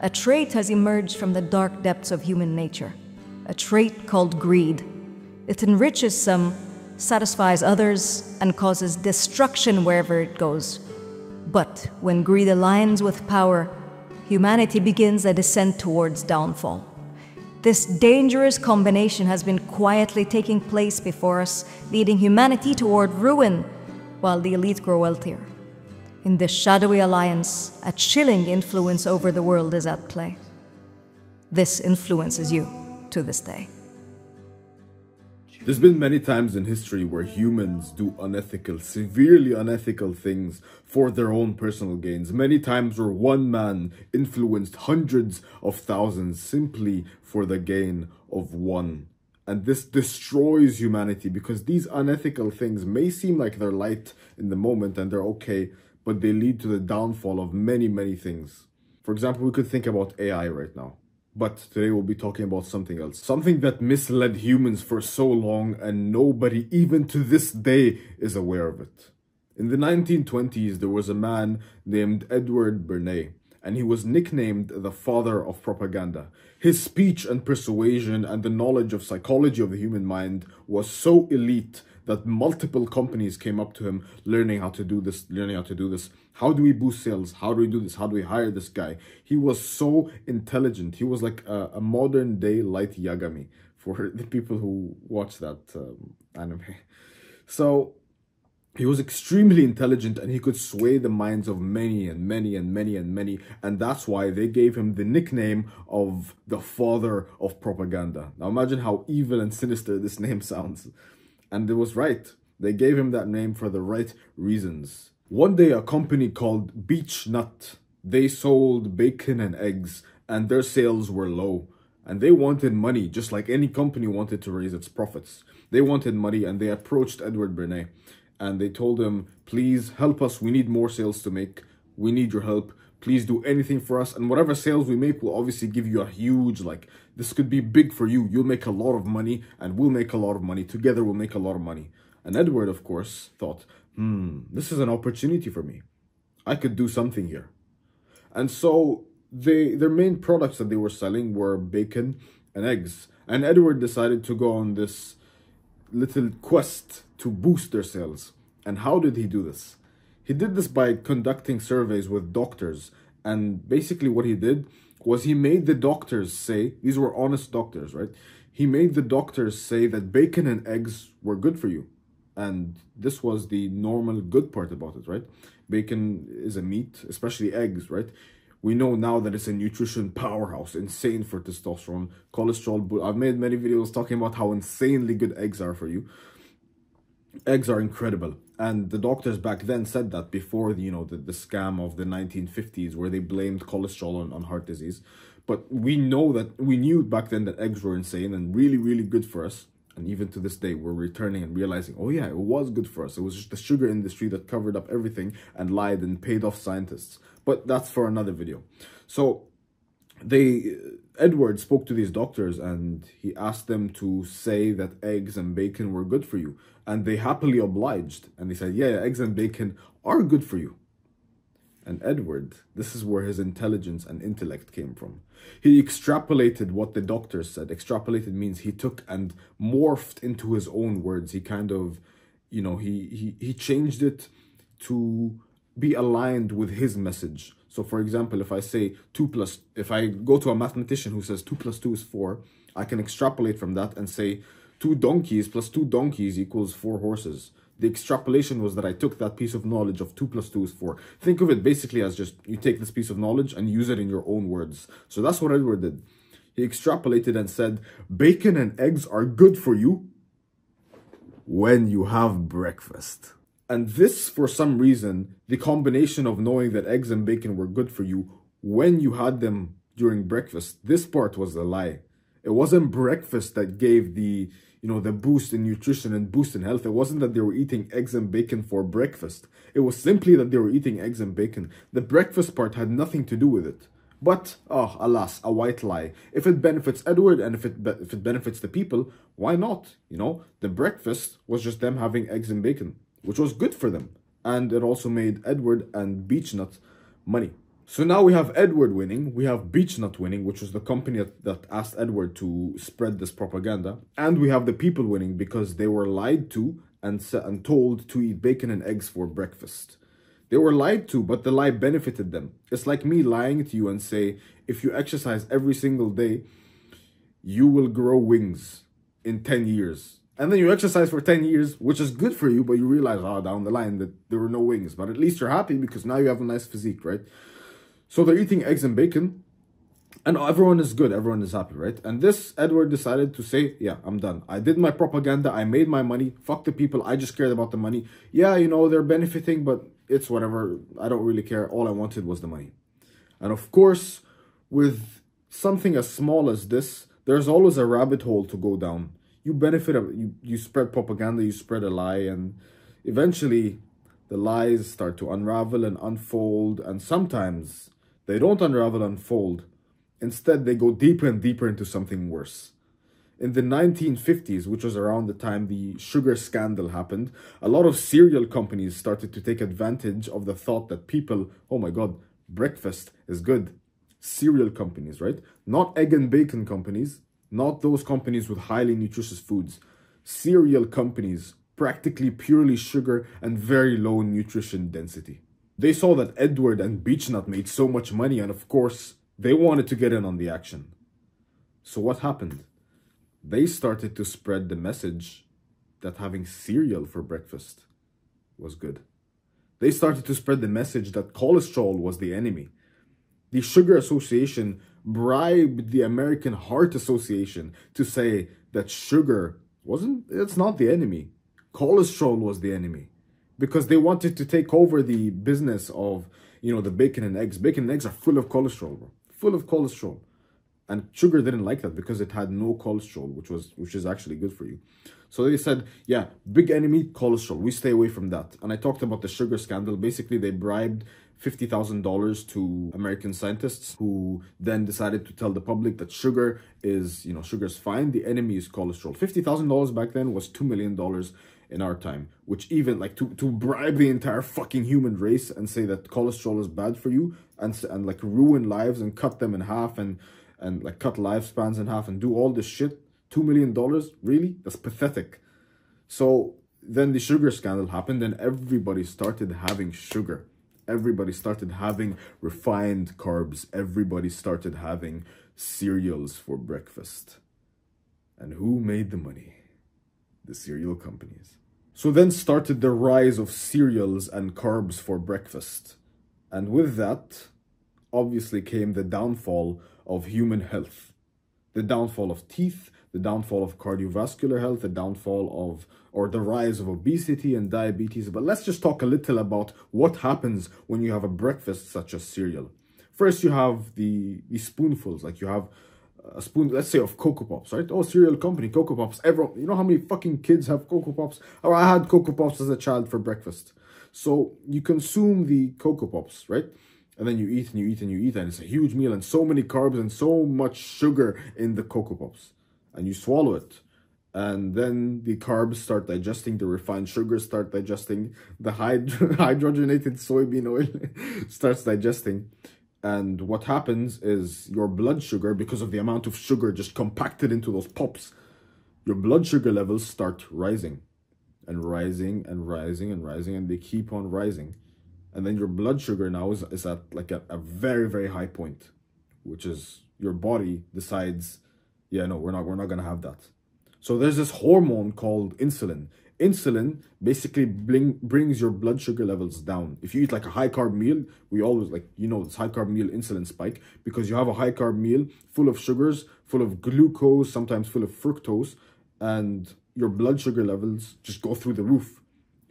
a trait has emerged from the dark depths of human nature, a trait called greed. It enriches some, satisfies others, and causes destruction wherever it goes. But when greed aligns with power, humanity begins a descent towards downfall. This dangerous combination has been quietly taking place before us, leading humanity toward ruin, while the elite grow wealthier. In this shadowy alliance, a chilling influence over the world is at play. This influences you to this day. There's been many times in history where humans do unethical, severely unethical things for their own personal gains. Many times where one man influenced hundreds of thousands simply for the gain of one. And this destroys humanity because these unethical things may seem like they're light in the moment and they're okay, but they lead to the downfall of many, many things. For example, we could think about AI right now. But today we'll be talking about something else. Something that misled humans for so long and nobody, even to this day, is aware of it. In the 1920s, there was a man named Edward Bernays, and he was nicknamed the father of propaganda. His speech and persuasion and the knowledge of psychology of the human mind was so elite that multiple companies came up to him learning how to do this. How do we boost sales? How do we do this? How do we hire this guy? He was so intelligent. He was like a modern day Light Yagami for the people who watch that anime. So he was extremely intelligent and he could sway the minds of many. And that's why they gave him the nickname of the father of propaganda. Now imagine how evil and sinister this name sounds. And it was right. They gave him that name for the right reasons. One day, a company called Beech-Nut, they sold bacon and eggs, and their sales were low. And they wanted money, just like any company wanted to raise its profits. They wanted money, and they approached Edward Bernays. And they told him, please help us. We need more sales to make. We need your help. Please do anything for us. And whatever sales we make, we'll obviously give you a huge, this could be big for you. You'll make a lot of money and we'll make a lot of money. Together, we'll make a lot of money. And Edward, of course, thought, this is an opportunity for me. I could do something here. And so their main products that they were selling were bacon and eggs. And Edward decided to go on this little quest to boost their sales. And how did he do this? He did this by conducting surveys with doctors. And basically what he did was he made the doctors say, these were honest doctors, right? He made the doctors say that bacon and eggs were good for you. And this was the normal good part about it, right? Bacon is a meat, especially eggs, right? We know now that it's a nutrition powerhouse, insane for testosterone, cholesterol. I've made many videos talking about how insanely good eggs are for you. Eggs are incredible. And the doctors back then said that before, the scam of the 1950s where they blamed cholesterol on heart disease. But we knew back then that eggs were insane and really, really good for us. And even to this day, we're returning and realizing, oh yeah, it was good for us. It was just the sugar industry that covered up everything and lied and paid off scientists. But that's for another video. So Edward spoke to these doctors and he asked them to say that eggs and bacon were good for you. And they happily obliged. And they said, yeah, eggs and bacon are good for you. And Edward, this is where his intelligence and intellect came from. He extrapolated what the doctors said. Extrapolated means he took and morphed into his own words. He kind of, he changed it to be aligned with his message. So for example, if I say if I go to a mathematician who says 2 + 2 is 4, I can extrapolate from that and say 2 donkeys plus 2 donkeys equals 4 horses. The extrapolation was that I took that piece of knowledge of 2 + 2 is 4. Think of it basically as just you take this piece of knowledge and use it in your own words. So that's what Edward did. He extrapolated and said, bacon and eggs are good for you when you have breakfast. And this, for some reason, the combination of knowing that eggs and bacon were good for you when you had them during breakfast, this part was a lie. It wasn't breakfast that gave the boost in nutrition and boost in health. It wasn't that they were eating eggs and bacon for breakfast. It was simply that they were eating eggs and bacon. The breakfast part had nothing to do with it. But, oh, alas, a white lie. If it benefits Edward and if it benefits the people, why not? The breakfast was just them having eggs and bacon, which was good for them. And it also made Edward and Beech-Nut money. So now we have Edward winning, we have Beechnut winning, which was the company that asked Edward to spread this propaganda, and we have the people winning because they were lied to and told to eat bacon and eggs for breakfast. They were lied to, but the lie benefited them. It's like me lying to you and say, if you exercise every single day, you will grow wings in 10 years. And then you exercise for 10 years, which is good for you, but you realize, down the line that there were no wings. But at least you're happy because now you have a nice physique, right? So they're eating eggs and bacon, and everyone is good, everyone is happy, right? And this, Edward decided to say, yeah, I'm done. I did my propaganda, I made my money, fuck the people, I just cared about the money. Yeah, you know, they're benefiting, but it's whatever, I don't really care. All I wanted was the money. And of course, with something as small as this, there's always a rabbit hole to go down. You benefit, you spread propaganda, you spread a lie, and eventually the lies start to unravel and unfold, and sometimes they don't unravel, unfold. Instead, they go deeper and deeper into something worse. In the 1950s, which was around the time the sugar scandal happened, a lot of cereal companies started to take advantage of the thought that people, oh my God, breakfast is good. Cereal companies, right? Not egg and bacon companies, not those companies with highly nutritious foods. Cereal companies, practically purely sugar and very low nutrition density. They saw that Edward and Beechnut made so much money, and of course, they wanted to get in on the action. So what happened? They started to spread the message that having cereal for breakfast was good. They started to spread the message that cholesterol was the enemy. The Sugar Association bribed the American Heart Association to say that sugar it's not the enemy. Cholesterol was the enemy. Because they wanted to take over the business of, you know, the bacon and eggs. Bacon and eggs are full of cholesterol, bro. Full of cholesterol. And sugar didn't like that because it had no cholesterol, which is actually good for you. So they said, yeah, big enemy, cholesterol. We stay away from that. And I talked about the sugar scandal. Basically, they bribed $50,000 to American scientists who then decided to tell the public that sugar is fine. The enemy is cholesterol. $50,000 back then was $2 million in our time, which even like to bribe the entire fucking human race and say that cholesterol is bad for you and like ruin lives and cut them in half and like cut lifespans in half and do all this shit. $2 million? Really? That's pathetic. So then the sugar scandal happened and everybody started having sugar. Everybody started having refined carbs. Everybody started having cereals for breakfast. And who made the money? The cereal companies. So then started the rise of cereals and carbs for breakfast. And with that, obviously came the downfall of human health. The downfall of teeth, the downfall of cardiovascular health, the the rise of obesity and diabetes. But let's just talk a little about what happens when you have a breakfast such as cereal. First, you have the spoonfuls, like you have a spoon, let's say, of Cocoa Pops, right? Oh, cereal company, Cocoa Pops. Everyone, you know how many fucking kids have Cocoa Pops? Or I had Cocoa Pops as a child for breakfast. So you consume the Cocoa Pops, right? And then you eat and you eat and you eat, and it's a huge meal and so many carbs and so much sugar in the Cocoa Pops. And you swallow it. And then the carbs start digesting, the refined sugars start digesting, the hydrogenated soybean oil starts digesting. And what happens is your blood sugar, because of the amount of sugar just compacted into those pops, your blood sugar levels start rising and rising and rising and rising, and they keep on rising. And then your blood sugar now is at like a very, very high point, which is your body decides, yeah, no, we're not going to have that. So there's this hormone called insulin. Insulin basically brings your blood sugar levels down. If you eat like a high carb meal, we always this high carb meal insulin spike, because you have a high carb meal full of sugars, full of glucose, sometimes full of fructose, and your blood sugar levels just go through the roof.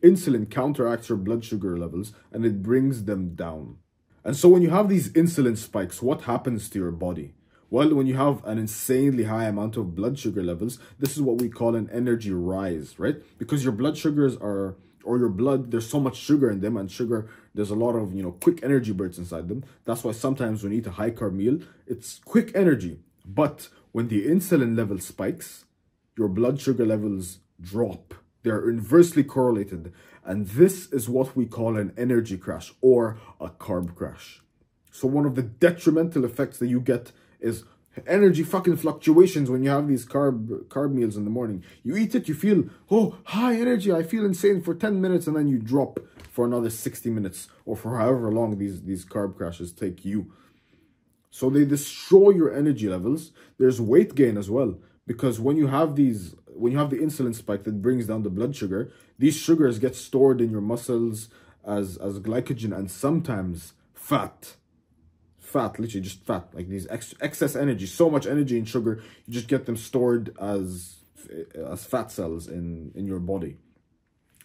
Insulin counteracts your blood sugar levels and it brings them down. And so when you have these insulin spikes, what happens to your body? Well, when you have an insanely high amount of blood sugar levels, this is what we call an energy rise, right? Because your blood sugars there's so much sugar in them, and sugar, there's a lot of, quick energy bursts inside them. That's why sometimes when you eat a high carb meal, it's quick energy. But when the insulin level spikes, your blood sugar levels drop. They're inversely correlated. And this is what we call an energy crash or a carb crash. So one of the detrimental effects that you get is energy fucking fluctuations when you have these carb meals in the morning. You eat it, you feel, oh, high energy, I feel insane for 10 minutes, and then you drop for another 60 minutes, or for however long these carb crashes take you. So they destroy your energy levels. There's weight gain as well, because when you have the insulin spike that brings down the blood sugar, these sugars get stored in your muscles as glycogen and sometimes fat, literally just fat, like these excess energy, so much energy in sugar, you just get them stored as fat cells in your body.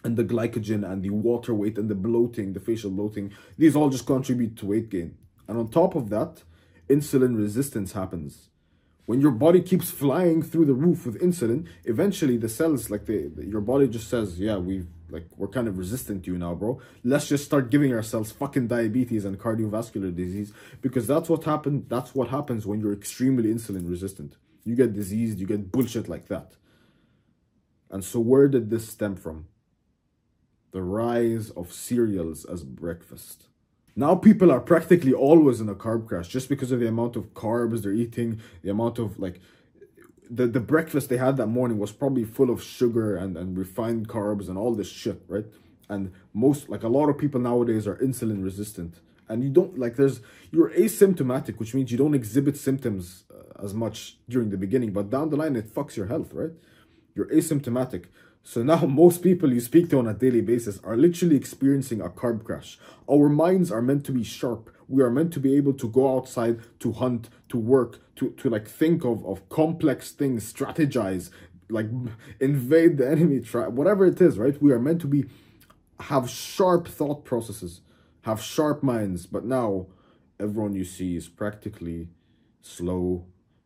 And the glycogen and the water weight and the bloating, the facial bloating, these all just contribute to weight gain. And on top of that, insulin resistance happens. When your body keeps flying through the roof with insulin, eventually the cells, like your body just says, yeah, we're kind of resistant to you now, bro. Let's just start giving ourselves fucking diabetes and cardiovascular disease, because that's what happens when you're extremely insulin resistant. You get diseased, you get bullshit like that. And so where did this stem from? The rise of cereals as breakfast. Now people are practically always in a carb crash just because of the amount of carbs they're eating, the amount of the breakfast they had that morning was probably full of sugar and refined carbs and all this shit, right? And a lot of people nowadays are insulin resistant. And you're asymptomatic, which means you don't exhibit symptoms as much during the beginning, but down the line it fucks your health, right? You're asymptomatic. So now most people you speak to on a daily basis are literally experiencing a carb crash. Our minds are meant to be sharp. We are meant to be able to go outside, to hunt, to work, to think of complex things, strategize, invade the enemy, whatever it is, right? We are meant to have sharp thought processes, have sharp minds. But now everyone you see is practically slow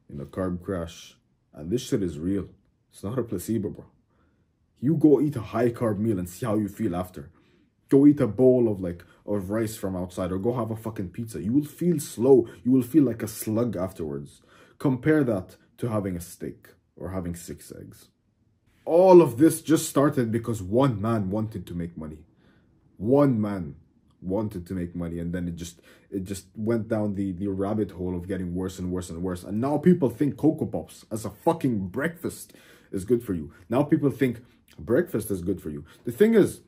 in a carb crash. And this shit is real. It's not a placebo, bro. You go eat a high carb meal and see how you feel after. Go eat a bowl of rice from outside, or go have a fucking pizza. You will feel slow. You will feel like a slug afterwards. Compare that to having a steak or having 6 eggs. All of this just started because one man wanted to make money. One man wanted to make money, and then it just went down the rabbit hole of getting worse and worse and worse. And now people think Cocoa Pops as a fucking breakfast is good for you. Now people think breakfast is good for you. The thing is,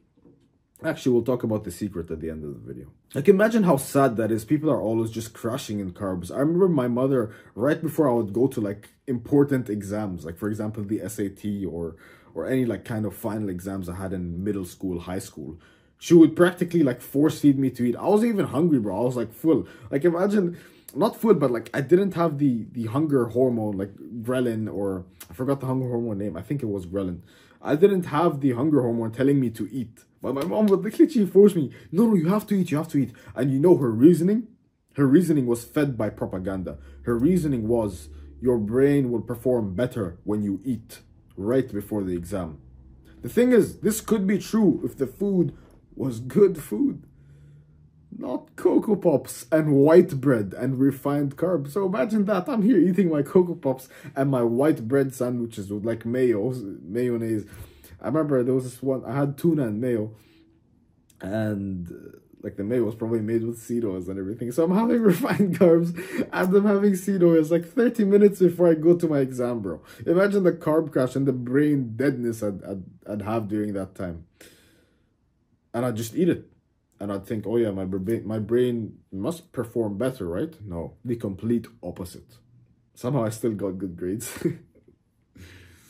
actually, we'll talk about the secret at the end of the video. Imagine how sad that is. People are always just crashing in carbs. I remember my mother, right before I would go to important exams, for example, the SAT or any kind of final exams I had in middle school, high school, she would practically force feed me to eat. I wasn't even hungry, bro. I was full. Imagine, not food, but I didn't have the hunger hormone, ghrelin, or I forgot the hunger hormone name. I think it was ghrelin. I didn't have the hunger hormone telling me to eat. But my mom would literally force me, no, you have to eat, you have to eat. And you know her reasoning? Her reasoning was fed by propaganda. Her reasoning was, your brain will perform better when you eat right before the exam. The thing is, this could be true if the food was good food. Not Cocoa Pops and white bread and refined carbs. So imagine that. I'm here eating my Cocoa Pops and my white bread sandwiches with mayonnaise. I remember there was this one, I had tuna and mayo. And the mayo was probably made with seed oils and everything. So I'm having refined carbs and I'm having seed oils 30 minutes before I go to my exam, bro. Imagine the carb crash and the brain deadness I'd have during that time. And I'd just eat it. And I'd think, oh yeah, my brain must perform better, right? No, the complete opposite. Somehow I still got good grades.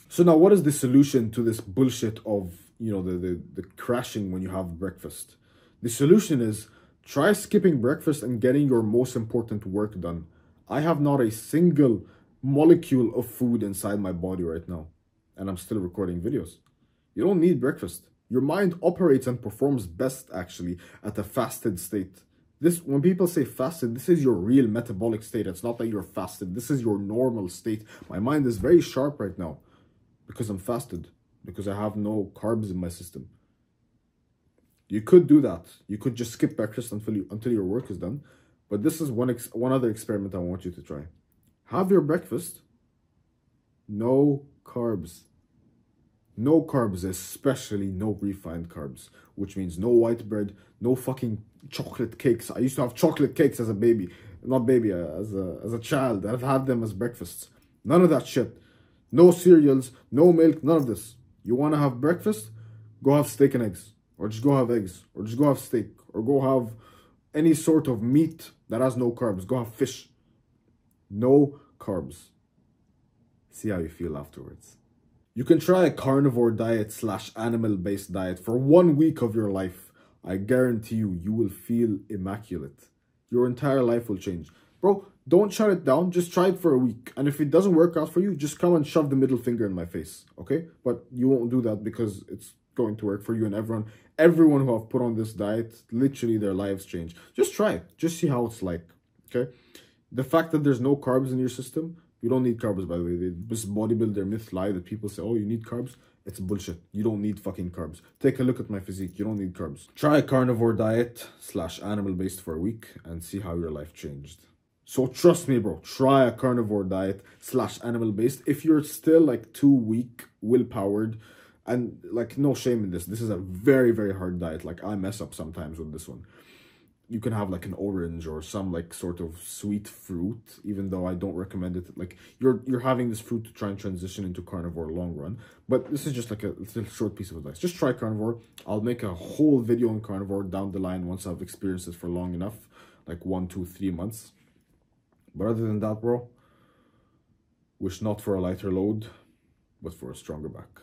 So now what is the solution to this bullshit of, the crashing when you have breakfast? The solution is try skipping breakfast and getting your most important work done. I have not a single molecule of food inside my body right now. And I'm still recording videos. You don't need breakfast. Your mind operates and performs best, actually, at a fasted state. When people say fasted, this is your real metabolic state. It's not that you're fasted. This is your normal state. My mind is very sharp right now because I'm fasted, because I have no carbs in my system. You could do that. You could just skip breakfast until your work is done. But this is one other experiment I want you to try. Have your breakfast, no carbs. No carbs, especially no refined carbs, which means no white bread, no fucking chocolate cakes. I used to have chocolate cakes as a baby, not baby, as a child. I've had them as breakfasts. None of that shit. No cereals, no milk, none of this. You want to have breakfast? Go have steak and eggs, or just go have eggs, or just go have steak, or go have any sort of meat that has no carbs. Go have fish. No carbs. See how you feel afterwards. You can try a carnivore diet / animal-based diet for 1 week of your life. I guarantee you, you will feel immaculate. Your entire life will change. Bro, don't shut it down. Just try it for a week. And if it doesn't work out for you, just come and shove the middle finger in my face, okay? But you won't do that because it's going to work for you and everyone who have put on this diet, literally their lives change. Just try it. Just see how it's like, okay? The fact that there's no carbs in your system, you don't need carbs, by the way. This bodybuilder myth lie that people say, oh, you need carbs. It's bullshit. You don't need fucking carbs. Take a look at my physique. You don't need carbs. Try a carnivore diet / animal-based for a week and see how your life changed. So trust me, bro. Try a carnivore diet / animal-based. If you're still like too weak, will-powered, and like no shame in this. This is a very, very hard diet. Like I mess up sometimes with this one. You can have like an orange or some like sort of sweet fruit, even though I don't recommend it. Like you're having this fruit to try and transition into carnivore long run. But this is just like a little short piece of advice. Just try carnivore. I'll make a whole video on carnivore down the line once I've experienced it for long enough, like 1, 2, 3 months. But other than that, bro, wish not for a lighter load, but for a stronger back.